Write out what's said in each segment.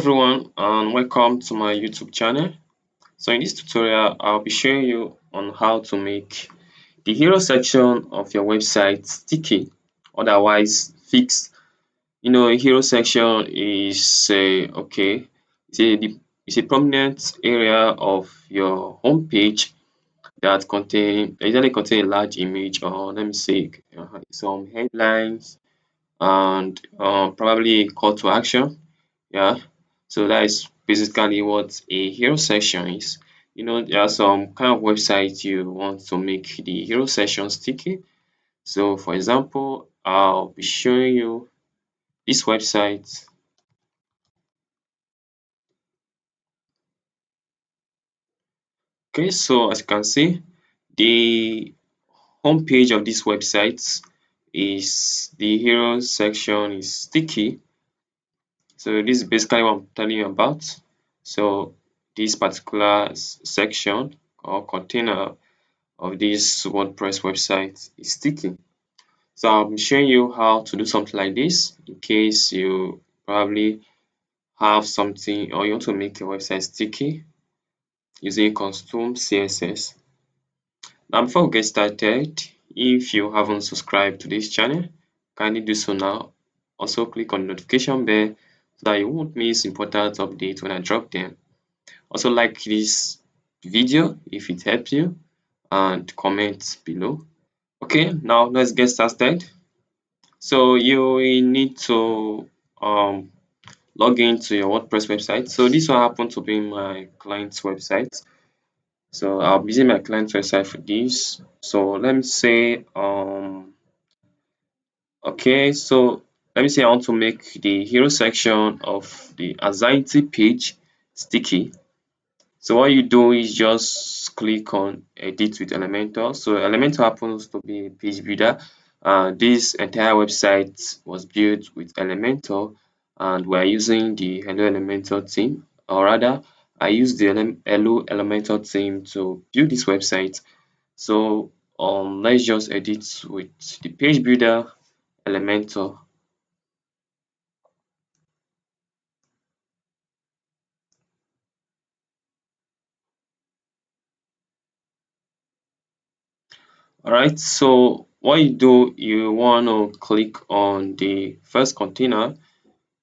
everyone and welcome to my YouTube channel. So in this tutorial, I'll be showing you on how to make the hero section of your website sticky, otherwise fixed. A hero section is it's a prominent area of your home page that usually contain a large image, or let me say some headlines and probably a call to action. Yeah, so that is basically what a hero section is. There are some kind of websites you want to make the hero section sticky. So for example, I'll be showing you this website. Okay, so as you can see, the home page of this website is the hero section is sticky. So this is basically what I'm telling you about. So this particular section or container of this WordPress website is sticky. So I'll be showing you how to do something like this in case you probably have something or you want to make your website sticky using custom CSS. Now before we get started, if you haven't subscribed to this channel, kindly do so now. Also click on the notification bell so that you won't miss important updates when I drop them. Also like this video if it helps you and comment below. Okay, now let's get started. So you will need to log into your WordPress website. So this one happened to be my client's website. So I'll be using my client's website for this. So let me say okay, so let me say I want to make the hero section of the anxiety page sticky. So what you do is just click on edit with Elementor. So Elementor happens to be a page builder. This entire website was built with Elementor and we're using the Hello Elementor theme, or rather I used the Hello Elementor theme to build this website. So let's just edit with the page builder Elementor. Alright, so what you do, you want to click on the first container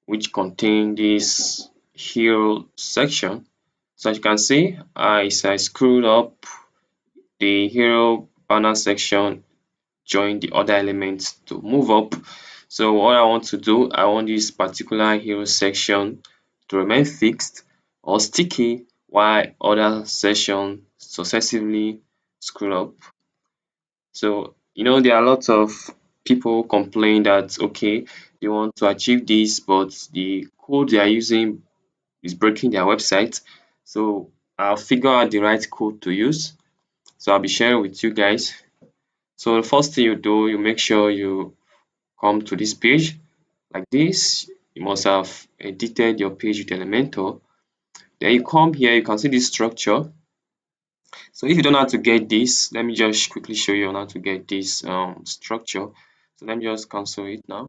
which contain this hero section. So as you can see, as I screwed up, the hero banner section join the other elements to move up. So what I want to do, I want this particular hero section to remain fixed or sticky while other sections successively screw up. So there are lots of people complain that okay, they want to achieve this, but the code they are using is breaking their website. So I'll figure out the right code to use. So I'll be sharing with you guys. So the first thing you do, you make sure you come to this page like this. You must have edited your page with Elementor. Then you come here, you can see this structure. So if you don't know how to get this, let me just quickly show you on how to get this structure. So let me just cancel it now.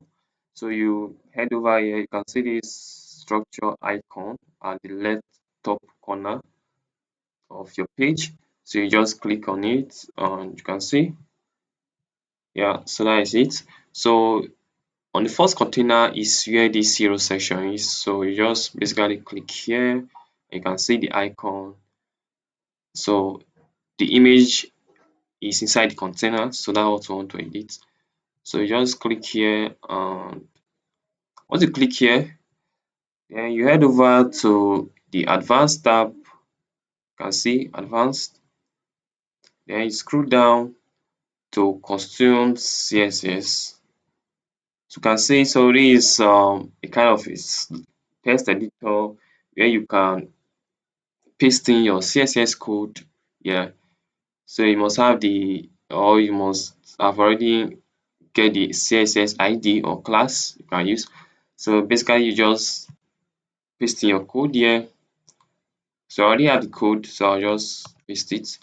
So you head over here, you can see this structure icon at the left top corner of your page. So you just click on it and you can see, yeah, so that is it. So on the first container is where this hero section is. So you just basically click here, you can see the icon. So the image is inside the container, so that's what we want to edit. So you just click here, and once you click here, then you head over to the advanced tab. You can see advanced, then you scroll down to custom CSS. So you can see, so this is a kind of text editor where you can paste in your CSS code. Yeah, so you must have or you must have already get the CSS ID or class you can use. So basically you just paste in your code here. So I already have the code, so I'll just paste it.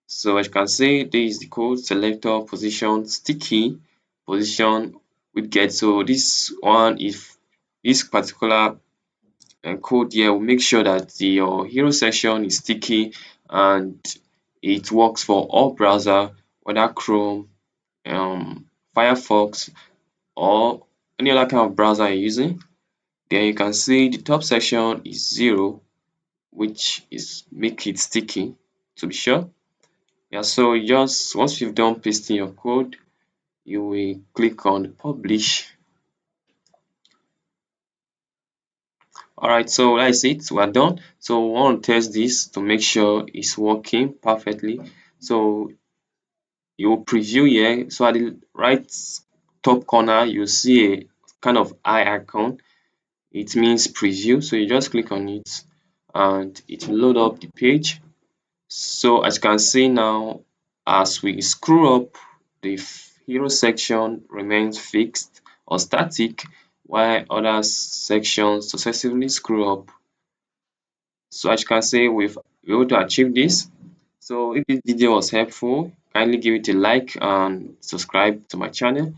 So as you can see, this is the code: selector, position, sticky, position, widget. So this one, if this particular code here will make sure that your hero section is sticky and it works for all browser, whether Chrome, Firefox, or any other kind of browser you're using. Then you can see the top section is 0, which is make it sticky to be sure. Yeah, so just once you've done pasting your code, you will click on publish. All right, so that's it. We're done. So we want to test this to make sure it's working perfectly. So you will preview here. So at the right top corner, you see a kind of eye icon. It means preview. So you just click on it and it will load up the page. So as you can see now, as we screw up, the hero section remains fixed or static, while other sections successively screw up. So as you can see, we've been able to achieve this. So if this video was helpful, kindly give it a like and subscribe to my channel.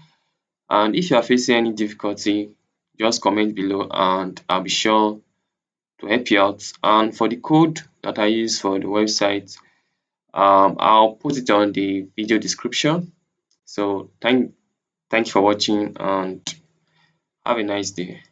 And if you are facing any difficulty, just comment below and I'll be sure to help you out. And for the code that I use for the website, I'll put it on the video description. So thank you for watching and have a nice day.